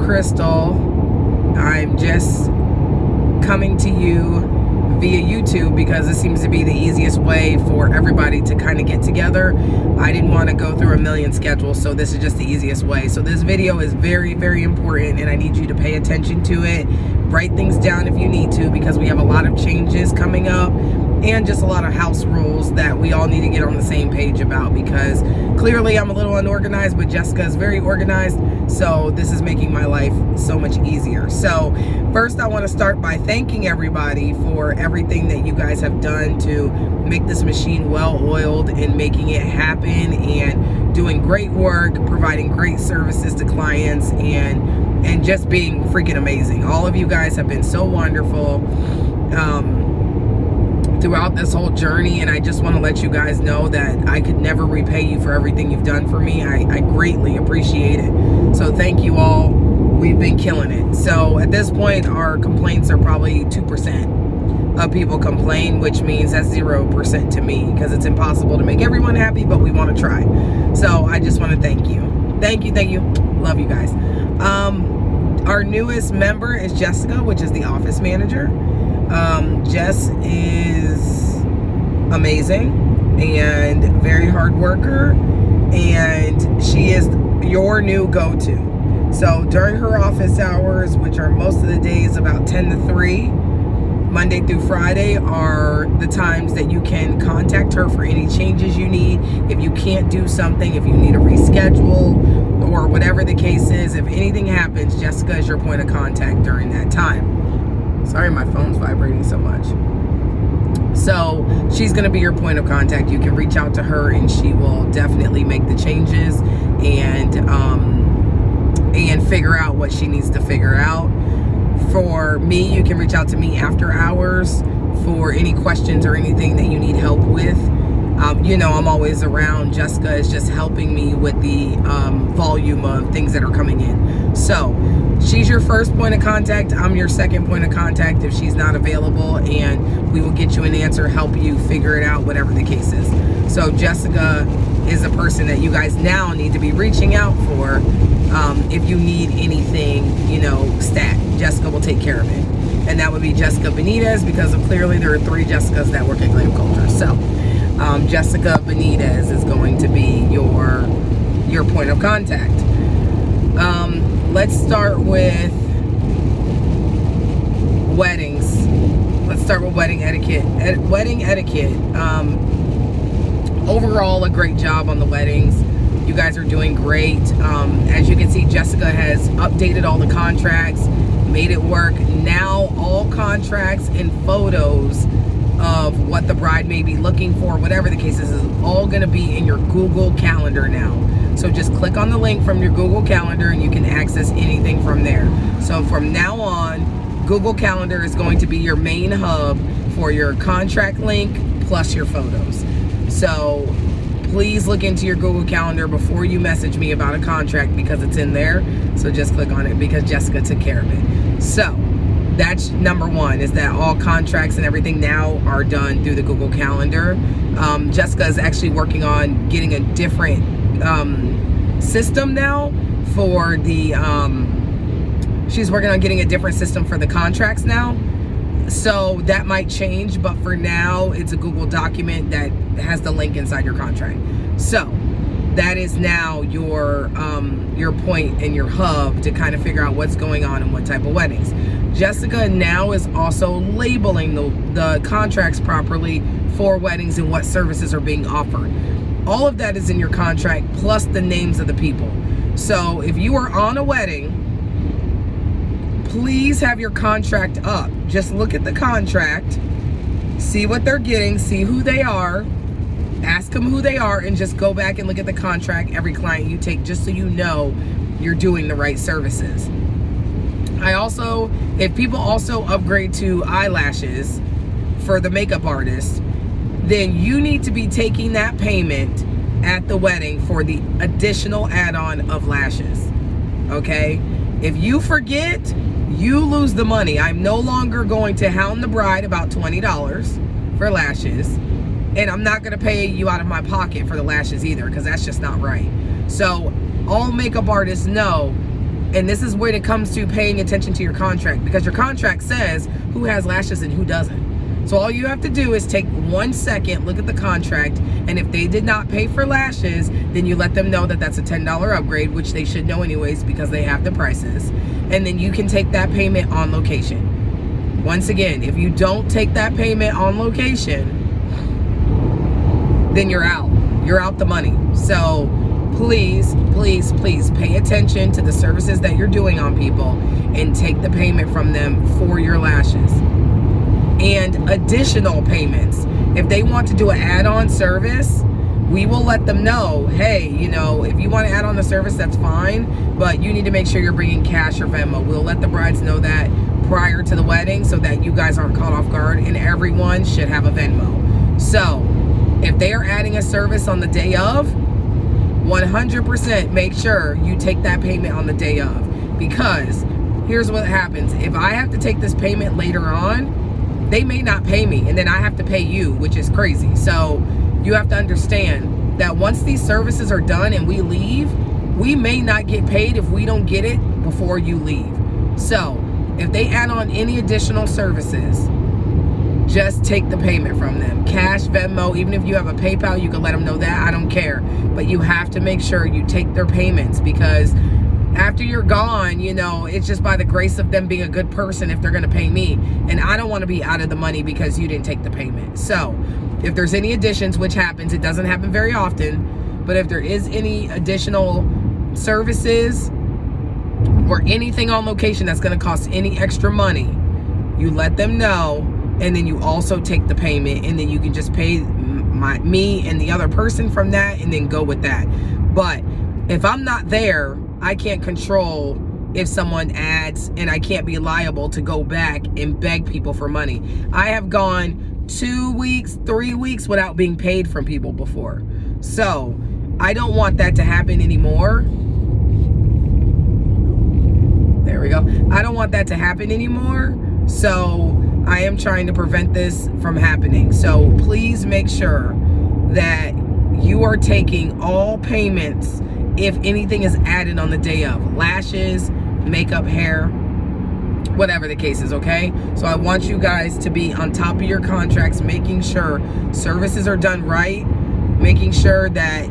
Crystal. I'm just coming to you via YouTube because this seems to be the easiest way for everybody to kind of get together. I didn't want to go through a million schedules, so this is just the easiest way. So this video is very, very important, and I need you to pay attention to it. Write things down if you need to, because we have a lot of changes coming up and just a lot of house rules that we all need to get on the same page about, because clearly I'm a little unorganized, but Jessica is very organized, so this is making my life so much easier. So first, I want to start by thanking everybody for everything that you guys have done to make this machine well-oiled and making it happen, and doing great work, providing great services to clients, and just being freaking amazing. All of you guys have been so wonderful throughout this whole journey, and I just want to let you guys know that I could never repay you for everything you've done for me. I greatly appreciate it. So thank you all. We've been killing it. So at this point, our complaints are probably 2% of people complain, which means that's 0% to me, because it's impossible to make everyone happy, but we want to try. So I just want to thank you. Thank you. Love you guys. Our newest member is Jessica, which is the office manager. Jess is amazing and very hard worker, and she is your new go-to. So during her office hours, which are most of the days about 10 to 3, Monday through Friday, are the times that you can contact her for any changes you need. If you can't do something, if you need a reschedule, or whatever the case is, if anything happens, Jessica is your point of contact during that time. Sorry, my phone's vibrating so much. So she's going to be your point of contact. You can reach out to her, and she will definitely make the changes and figure out what she needs to figure out. For me, you can reach out to me after hours for any questions or anything that you need help with. You know, I'm always around. Jessica is just helping me with the volume of things that are coming in. So she's your first point of contact. I'm your second point of contact if she's not available, and we will get you an answer, help you figure it out, whatever the case is. So Jessica is a person that you guys now need to be reaching out for. If you need anything, you know, stat, Jessica will take care of it. And that would be Jessica Benitez, because clearly there are 3 Jessicas that work at Glam Culture. So Jessica Benitez is going to be your point of contact. Let's start with weddings. Let's start with wedding etiquette. Wedding etiquette. Overall, a great job on the weddings. You guys are doing great. As you can see, Jessica has updated all the contracts, made it work. Now all contracts and photos of what the bride may be looking for, whatever the case is all going to be in your Google Calendar now. So just click on the link from your Google Calendar and you can access anything from there. So from now on, Google Calendar is going to be your main hub for your contract link plus your photos. So please look into your Google Calendar before you message me about a contract, because it's in there. So just click on it, because Jessica took care of it. So that's number one, is that all contracts and everything now are done through the Google Calendar. Jessica is actually working on getting a different system now for the, she's working on getting a different system for the contracts now. So that might change, but for now, it's a Google document that has the link inside your contract. So that is now your point and your hub to kind of figure out what's going on and what type of weddings. Jessica now is also labeling the contracts properly for weddings and what services are being offered. All of that is in your contract, plus the names of the people. So if you are on a wedding, please have your contract up. Just look at the contract, see what they're getting, see who they are, ask them who they are, and just go back and look at the contract every client you take, just so you know you're doing the right services. If people also upgrade to eyelashes for the makeup artist, then you need to be taking that payment at the wedding for the additional add-on of lashes, okay? If you forget, you lose the money. I'm no longer going to hound the bride about $20 for lashes, and I'm not going to pay you out of my pocket for the lashes either, because that's just not right. So all makeup artists know And this is when it comes to paying attention to your contract, because your contract says who has lashes and who doesn't. So all you have to do is take 1 second, look at the contract, and if they did not pay for lashes, then you let them know that that's a $10 upgrade, which they should know anyways because they have the prices. And then you can take that payment on location. Once again, if you don't take that payment on location, then you're out. You're out the money. So please, please, please pay attention to the services that you're doing on people and take the payment from them for your lashes. And additional payments. If they want to do an add-on service, we will let them know, hey, you know, if you want to add on the service, that's fine, but you need to make sure you're bringing cash or Venmo. We'll let the brides know that prior to the wedding so that you guys aren't caught off guard, and everyone should have a Venmo. So if they are adding a service on the day of, 100% make sure you take that payment on the day of, because here's what happens. If I have to take this payment later on, they may not pay me, and then I have to pay you, which is crazy. So you have to understand that once these services are done and we leave, we may not get paid if we don't get it before you leave. So if they add on any additional services, just take the payment from them. Cash, Venmo, even if you have a PayPal, you can let them know that. I don't care. But you have to make sure you take their payments, because after you're gone, you know, it's just by the grace of them being a good person if they're going to pay me. And I don't want to be out of the money because you didn't take the payment. So if there's any additions, which happens, it doesn't happen very often, but if there is any additional services or anything on location that's going to cost any extra money, you let them know, and then you also take the payment, and then you can just pay me and the other person from that, and then go with that. But if I'm not there, I can't control if someone adds, and I can't be liable to go back and beg people for money. I have gone 2 weeks, 3 weeks without being paid from people before. So I don't want that to happen anymore. There we go. I don't want that to happen anymore. So I am trying to prevent this from happening. So please make sure that you are taking all payments if anything is added on the day of. Lashes, makeup, hair, whatever the case is, okay? So I want you guys to be on top of your contracts, making sure services are done right, making sure that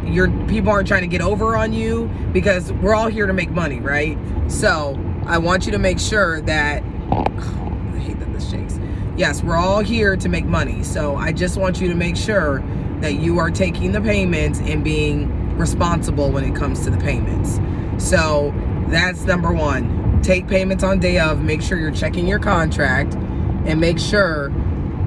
your people aren't trying to get over on you, because we're all here to make money, right? So I want you to make sure that, I hate that this shakes. Yes, we're all here to make money. So I just want you to make sure that you are taking the payments and being responsible when it comes to the payments. So that's number one. Take payments on day of. Make sure you're checking your contract, and make sure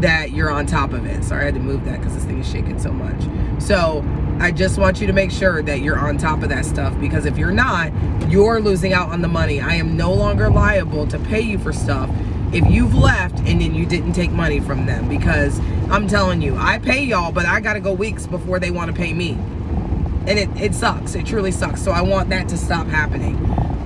that you're on top of it. Sorry, I had to move that because this thing is shaking so much. So I just want you to make sure that you're on top of that stuff, because if you're not, you're losing out on the money. I am no longer liable to pay you for stuff if you've left and then you didn't take money from them, because I'm telling you, I pay y'all, but I gotta go weeks before they want to pay me. And it sucks. It truly sucks. So I want that to stop happening.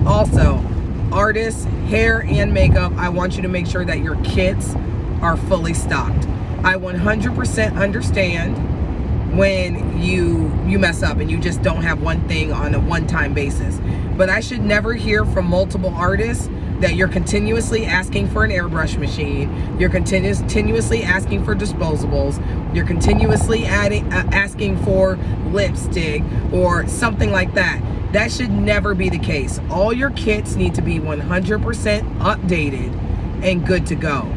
Also, artists, hair and makeup, I want you to make sure that your kits are fully stocked. I 100% understand when you mess up and you just don't have one thing on a one-time basis. But I should never hear from multiple artists that you're continuously asking for an airbrush machine, you're continuously asking for disposables, you're continuously asking for lipstick or something like that. That should never be the case. All your kits need to be 100% updated and good to go.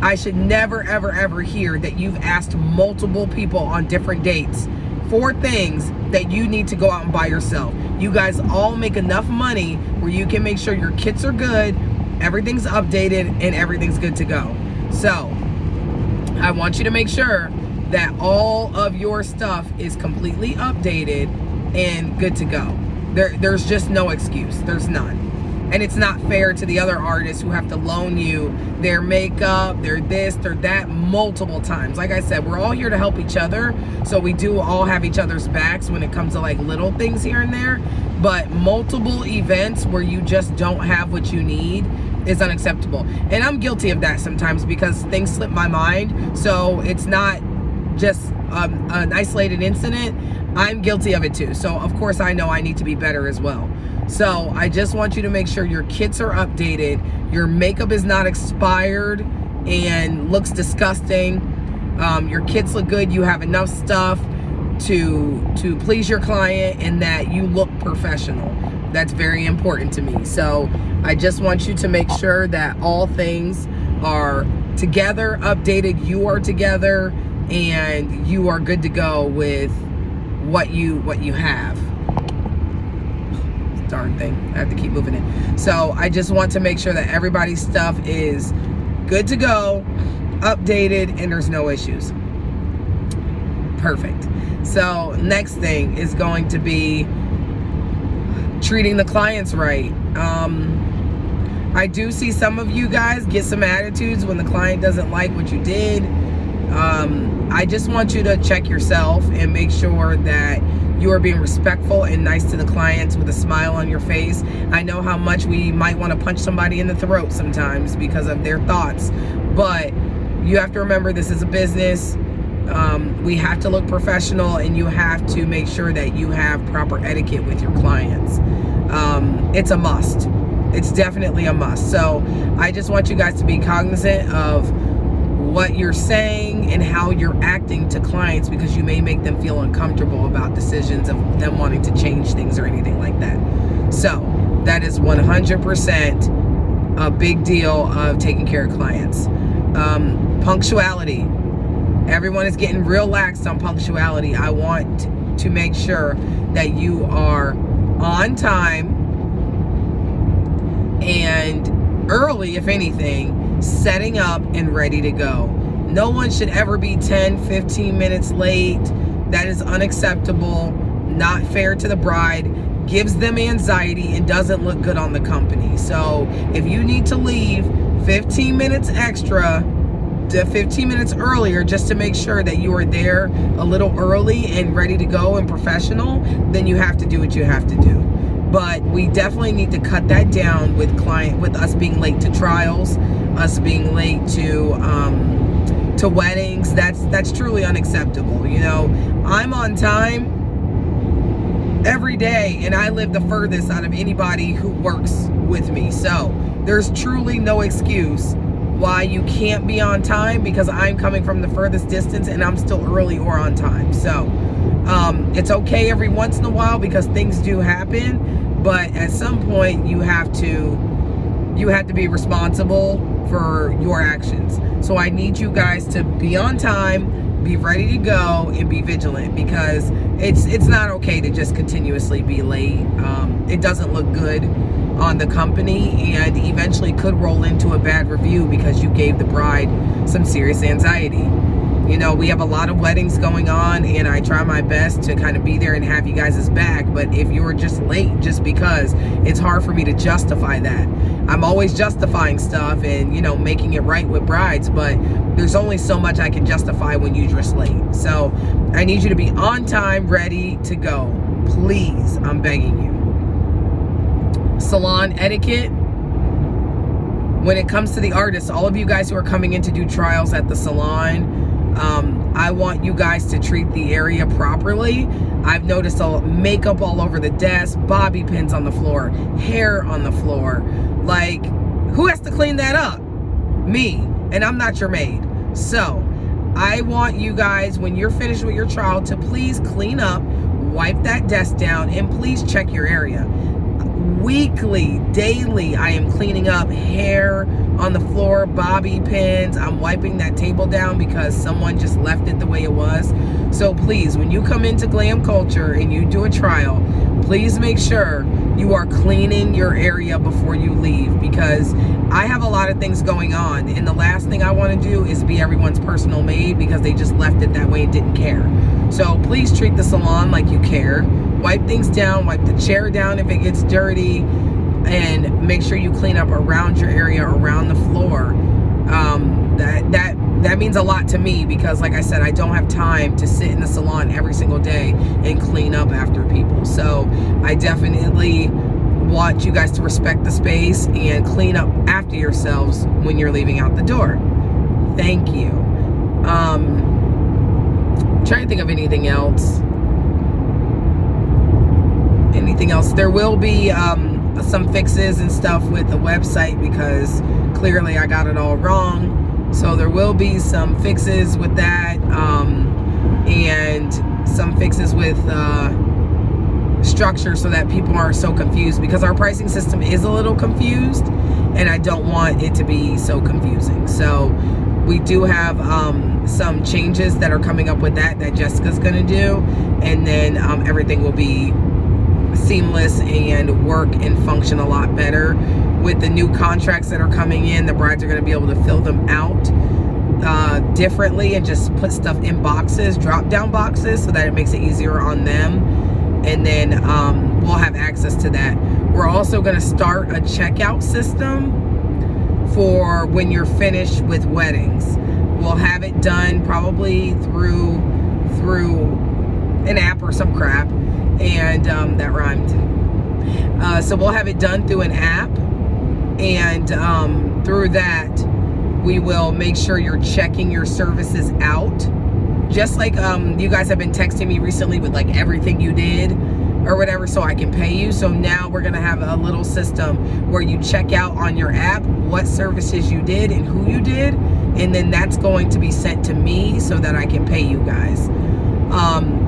I should never, ever, ever hear that you've asked multiple people on different dates for things that you need to go out and buy yourself. You guys all make enough money where you can make sure your kits are good, everything's updated, and everything's good to go. So I want you to make sure that all of your stuff is completely updated and good to go. There's just no excuse. There's none. And it's not fair to the other artists who have to loan you their makeup, their this, their that multiple times. Like I said, we're all here to help each other. So we do all have each other's backs when it comes to like little things here and there. But multiple events where you just don't have what you need is unacceptable. And I'm guilty of that sometimes because things slip my mind. So it's not just an isolated incident. I'm guilty of it too. So of course I know I need to be better as well. So I just want you to make sure your kits are updated, your makeup is not expired and looks disgusting, your kits look good, you have enough stuff to please your client, and that you look professional. That's very important to me. So I just want you to make sure that all things are together, updated, you are together, and you are good to go with what you have. Darn thing, I have to keep moving it. So I just want to make sure that everybody's stuff is good to go, updated, and there's no issues. Perfect. So next thing is going to be treating the clients right. I do see some of you guys get some attitudes when the client doesn't like what you did. I just want you to check yourself and make sure that you are being respectful and nice to the clients with a smile on your face. I know how much we might want to punch somebody in the throat sometimes because of their thoughts, but you have to remember this is a business. We have to look professional, and you have to make sure that you have proper etiquette with your clients. It's a must. It's definitely a must. So I just want you guys to be cognizant of what you're saying and how you're acting to clients, because you may make them feel uncomfortable about decisions of them wanting to change things or anything like that. So that is 100% a big deal of taking care of clients. Punctuality. Everyone is getting real lax on punctuality. I want to make sure that you are on time and early, if anything, setting up and ready to go. No one should ever be 10, 15 minutes late. That is unacceptable, not fair to the bride, gives them anxiety, and doesn't look good on the company. So if you need to leave 15 minutes extra, 15 minutes earlier, just to make sure that you are there a little early and ready to go and professional, then you have to do what you have to do. But we definitely need to cut that down with us being late to trials, us being late to weddings. That's truly unacceptable. You know, I'm on time every day, and I live the furthest out of anybody who works with me. So there's truly no excuse why you can't be on time, because I'm coming from the furthest distance and I'm still early or on time. So it's okay every once in a while, because things do happen, but at some point you have to be responsible for your actions. So I need you guys to be on time, be ready to go, and be vigilant, because it's not okay to just continuously be late. It doesn't look good on the company, and eventually could roll into a bad review because you gave the bride some serious anxiety. You know, we have a lot of weddings going on, and I try my best to kind of be there and have you guys' back. But if you're just late just because, it's hard for me to justify that. I'm always justifying stuff and, you know, making it right with brides, but there's only so much I can justify when you're just late. So I need you to be on time, ready to go. Please, I'm begging you. Salon etiquette. When it comes to the artists, all of you guys who are coming in to do trials at the salon, I want you guys to treat the area properly. I've noticed makeup all over the desk, bobby pins on the floor, hair on the floor. Like, who has to clean that up? Me, and I'm not your maid. So I want you guys, when you're finished with your trial, to please clean up, wipe that desk down, and please check your area. Weekly, daily, I am cleaning up hair on the floor, bobby pins. I'm wiping that table down because someone just left it the way it was. So please, when you come into Glam Culture and you do a trial, please make sure you are cleaning your area before you leave, because I have a lot of things going on, and the last thing I want to do is be everyone's personal maid because they just left it that way and didn't care. So please treat the salon like you care. Wipe things down, wipe the chair down if it gets dirty, and make sure you clean up around your area, around the floor. That means a lot to me, because like I said, I don't have time to sit in the salon every single day and clean up after people. So I definitely want you guys to respect the space and clean up after yourselves when you're leaving out the door. Thank you. Trying to think of anything else. everything else. There will be some fixes and stuff with the website because clearly I got it all wrong. So there will be some fixes with that, and some fixes with structure so that people aren't so confused, because our pricing system is a little confused and I don't want it to be so confusing. So we do have some changes that are coming up with that Jessica's gonna do, and then everything will be seamless and work and function a lot better. With the new contracts that are coming in, the brides are going to be able to fill them out differently and just put stuff in boxes, drop down boxes, so that it makes it easier on them. And then we'll have access to that. We're also going to start a checkout system for when you're finished with weddings. We'll have it done probably through an app or some crap. And that rhymed. So we'll have it done through an app, and through that we will make sure you're checking your services out, just like you guys have been texting me recently with like everything you did or whatever, so I can pay you. So now we're gonna have a little system where you check out on your app what services you did and who you did, and then that's going to be sent to me so that I can pay you guys.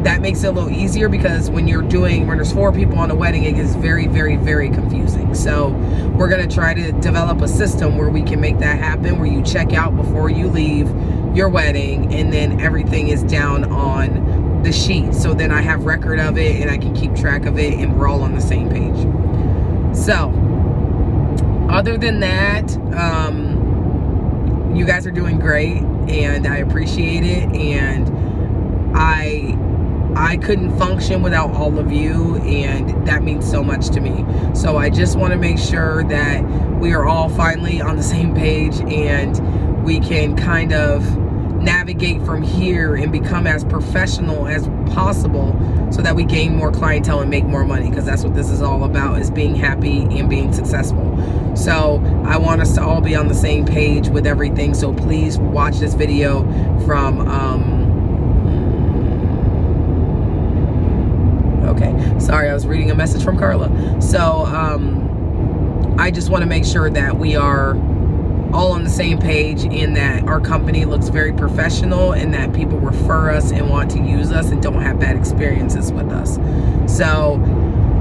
That makes it a little easier, because when there's 4 people on a wedding, it gets very, very, very confusing. So we're going to try to develop a system where we can make that happen, where you check out before you leave your wedding, and then everything is down on the sheet. So then I have record of it and I can keep track of it, and we're all on the same page. So other than that, you guys are doing great and I appreciate it, and I couldn't function without all of you, and that means so much to me. So I just want to make sure that we are all finally on the same page, and we can kind of navigate from here and become as professional as possible, so that we gain more clientele and make more money, because that's what this is all about, is being happy and being successful. So I want us to all be on the same page with everything. So please watch this video from okay, sorry, I was reading a message from Carla. So I just want to make sure that we are all on the same page, in that our company looks very professional, and that people refer us and want to use us and don't have bad experiences with us. So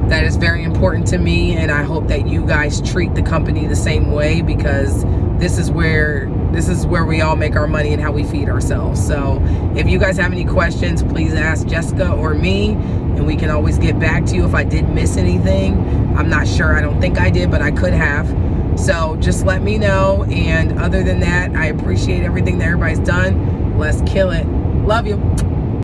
that is very important to me, and I hope that you guys treat the company the same way, because this is where we all make our money and how we feed ourselves. So if you guys have any questions, please ask Jessica or me, and we can always get back to you if I did miss anything. I'm not sure, I don't think I did, but I could have. So just let me know. And other than that, I appreciate everything that everybody's done. Let's kill it. Love you.